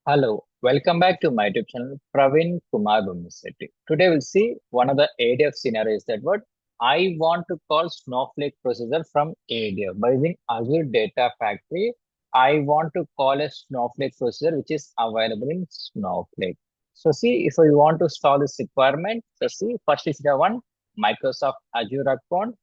Hello, welcome back to my YouTube channel, Praveen Kumar Bumiseti. Today we'll see one of the ADF scenarios that what I want to call Snowflake procedure from ADF. By using Azure Data Factory, I want to call a Snowflake procedure which is available in Snowflake. So see, if we want to solve this requirement, so see, first is the one Microsoft Azure account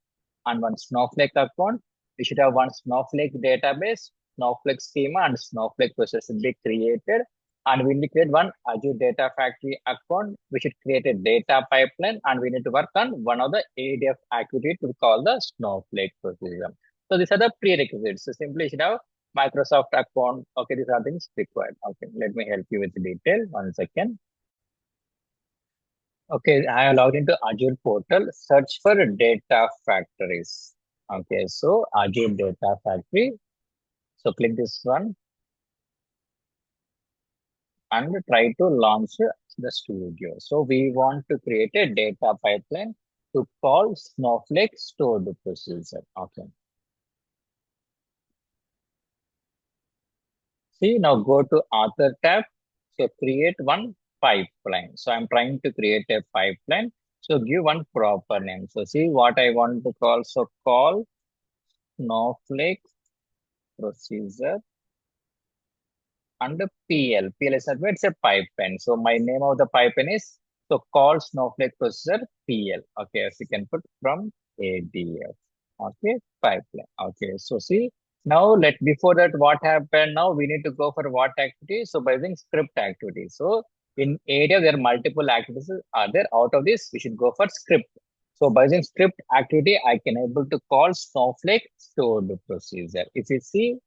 and one Snowflake account. We should have one Snowflake database, Snowflake schema, and Snowflake process should be created. And we need to create one Azure Data Factory account. We should create a data pipeline, and we need to work on one of the ADF activity to call the Snowflake procedure. So these are the prerequisites. So simply you should have Microsoft account. Okay, these are things required. Okay, let me help you with the detail. 1 second. Okay, I have logged into Azure portal. Search for data factories. Okay, so Azure Data Factory. So click this one and try to launch the studio. So we want to create a data pipeline to call Snowflake stored procedure. Okay. See, now go to author tab. So create one pipeline. So I'm trying to create a pipeline. So give one proper name. So see what I want to call. So call Snowflake procedure and PL. PL is that it's a pipeline. So my name of the pipeline is so call Snowflake procedure PL. Okay, so you can put from ADF. Okay, pipeline. Okay, so see now let before that what happened now we need to go for what activity. So by using script activity. So in ADF there are multiple activities are there. Out of this we should go for script. So by using script activity I can able to call Snowflake stored procedure. If you see,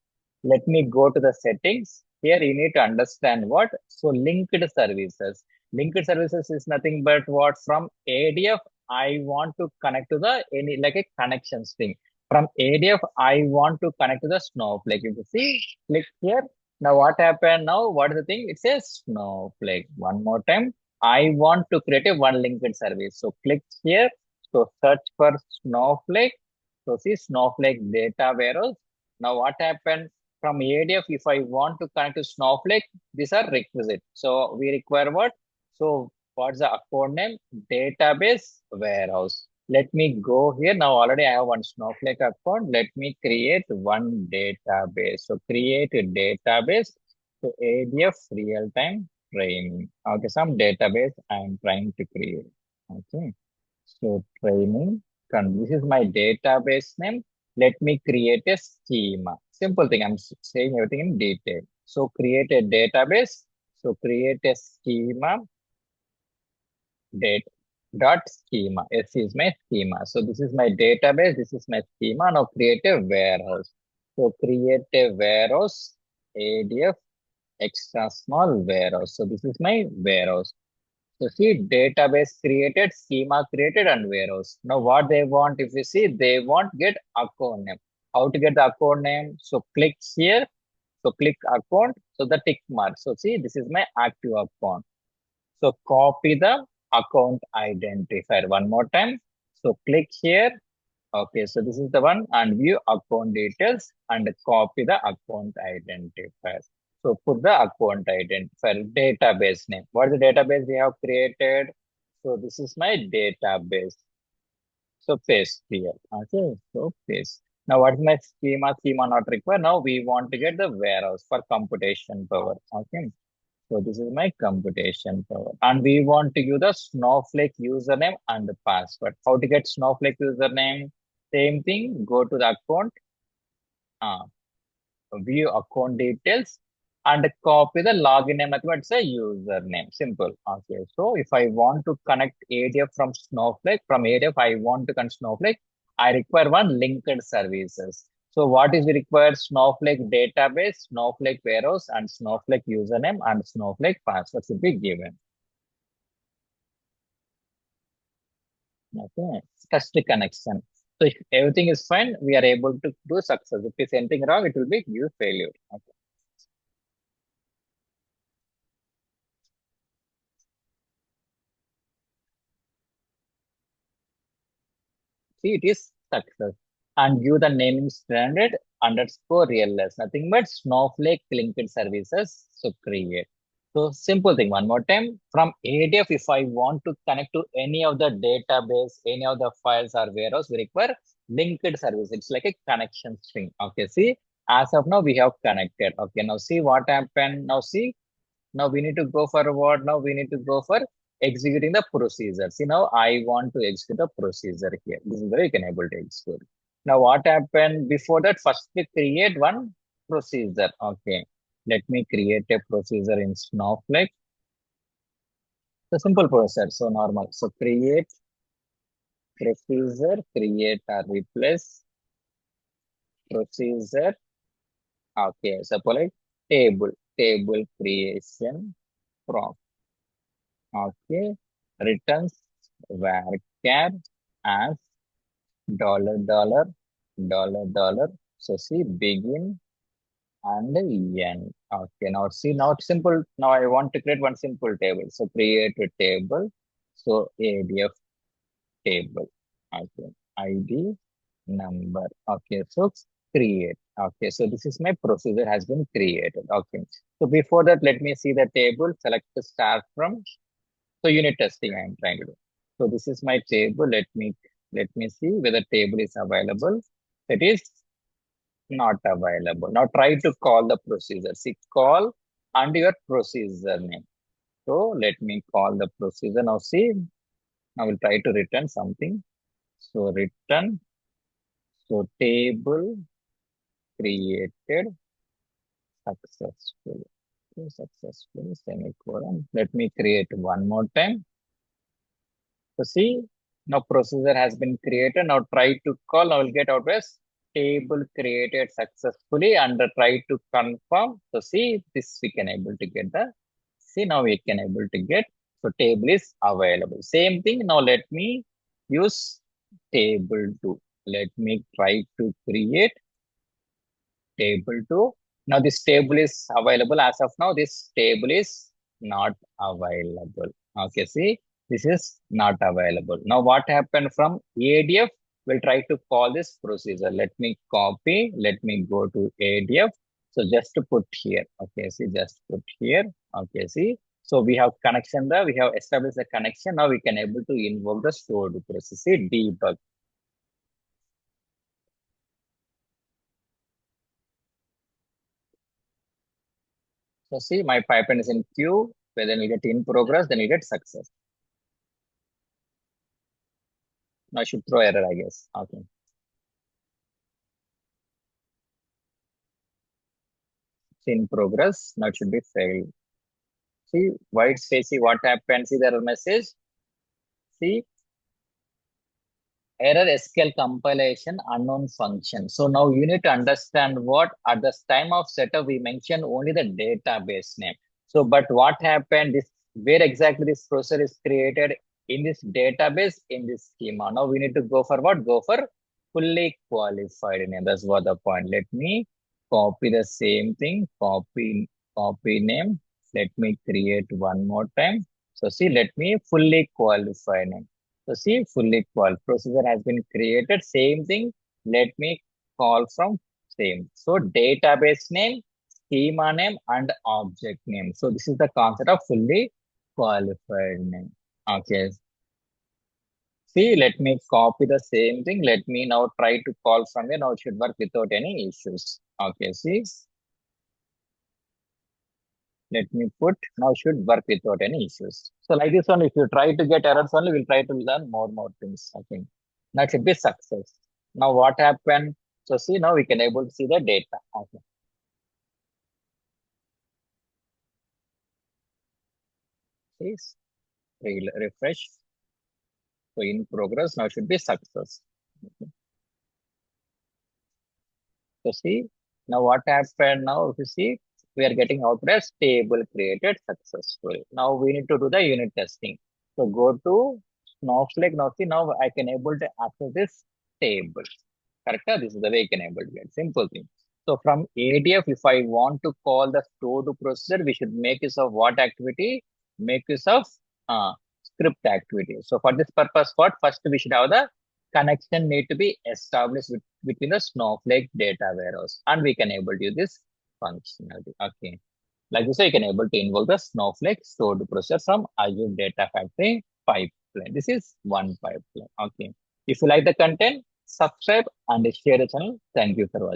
let me go to the settings. Here you need to understand what. So linked services. Linked services is nothing but what from ADF I want to connect to the any like a connections thing. From ADF I want to connect to the Snowflake. If you see, click here. Now what happened now? What is the thing? It says Snowflake. One more time. I want to create a one linked service. So click here. So search for Snowflake. So see Snowflake data warehouse. Now what happened? From ADF, if I want to connect to Snowflake, these are requisite. So we require what? So what's the account name? Database warehouse. Let me go here. Now already I have one Snowflake account. Let me create one database. So create a database. So ADF real-time training. Okay, some database I'm trying to create. Okay. So training. This is my database name. Let me create a schema. Simple thing. I'm saying everything in detail. So create a database. So create a schema date dot schema. S is my schema. So this is my database. This is my schema. Now create a warehouse. So create a warehouse ADF extra small warehouse. So this is my warehouse. So see database created, schema created, and warehouse. Now what they want, if you see, they want get account name. How to get the account name? So click here. So click account. So the tick mark. So see, this is my active account. So copy the account identifier one more time. So click here. Okay, so this is the one and view account details and copy the account identifier. So put the account identifier, database name. What is the database we have created? So this is my database. So paste here. Okay, so paste. Now what is my schema? Schema not required. Now we want to get the warehouse for computation power. Okay. So this is my computation power. And we want to use the Snowflake username and the password. How to get Snowflake username? Same thing, go to the account, uh, view account details, and copy the login name method, it's a username. Simple. Okay. So if I want to connect ADF from Snowflake, from ADF, I want to connect Snowflake, I require one linked services. So what is required? Snowflake database, Snowflake warehouse, and Snowflake username and Snowflake password should be given. Okay. Test the connection. So if everything is fine, we are able to do success. If it's anything wrong, it will be give failure. Okay. See, it is success. And give the naming standard underscore real. Nothing but Snowflake linked services. So create. So simple thing, one more time. From ADF, if I want to connect to any of the database, any of the files or warehouse, we require linked service. It's like a connection string. Okay, see, as of now, we have connected. Okay, now see what happened. Now see, now we need to go for what? Now we need to go for executing the procedure. See, now I want to execute the procedure here. This is where you can able to execute. Now what happened before that? First, we create one procedure. Okay, let me create a procedure in Snowflake. The simple process, so normal. So create procedure, create or replace procedure. Okay, so like table creation from. Okay, returns varchar as $, $. So see begin and end. Okay, now see now it's simple. Now I want to create one simple table. So create a table. So ADF table. Okay, ID number. Okay, so create. Okay, so this is my procedure has been created. Okay, so before that, let me see the table. Select the start from. So unit testing I am trying to do. So this is my table. Let me see whether table is available. It is not available. Now try to call the procedure. See call and your procedure name. So let me call the procedure. Now see, I will try to return something. So return. So table created successfully. Successfully semicolon. Let me create one more time. So see, now procedure has been created. Now try to call. I will get out as table created successfully and try to confirm. So see, this we can able to get the. See now we can able to get. So table is available. Same thing. Now let me use table 2. Let me try to create table 2. Now this table is available as of now. This table is not available. Okay, see, this is not available. Now what happened from ADF? We'll try to call this procedure. Let me copy. Let me go to ADF. So just to put here. Okay, see, just put here. Okay, see. So we have connection there. We have established the connection. Now we can able to invoke the stored process. See, debug. So see, my pipeline is in queue, where then we get in progress, then we get success. Now I should throw error, I guess. Okay. It's in progress. Now it should be failed. See, white space, see what happened. See the error message. See, error SQL compilation unknown function. So now you need to understand what at the time of setup we mentioned only the database name. So but what happened is where exactly this procedure is created in this database in this schema. Now we need to go for what? Go for fully qualified name. That's what the point. Let me copy the same thing. Copy name. Let me create one more time. So see, let me fully qualify name. So see, fully call procedure has been created. Same thing. Let me call from same. So database name, schema name, and object name. So this is the concept of fully qualified name. Okay. See, let me copy the same thing. Let me now try to call from here. Now it should work without any issues. Okay. See, let me put now should work without any issues. So like this one, if you try to get errors only, we'll try to learn more things. I think that should be success. Now what happened? So see now we can able to see the data. Okay. Please refresh. So in progress now should be success. Okay. So see now what happened now? If you see we are getting out as table created successful. Now we need to do the unit testing. So go to Snowflake. Now see now I can able to access this table. Correct? This is the way you can able to get simple thing. So from ADF, if I want to call the stored procedure, we should make use of what activity? Make use of script activity. So for this purpose, what first we should have the connection need to be established between the Snowflake data warehouse, and we can able to use this functionality. Okay. Like this, you can able to invoke the Snowflake stored procedure from Azure Data Factory pipeline. This is one pipeline. Okay. If you like the content, subscribe and share the channel. Thank you for watching.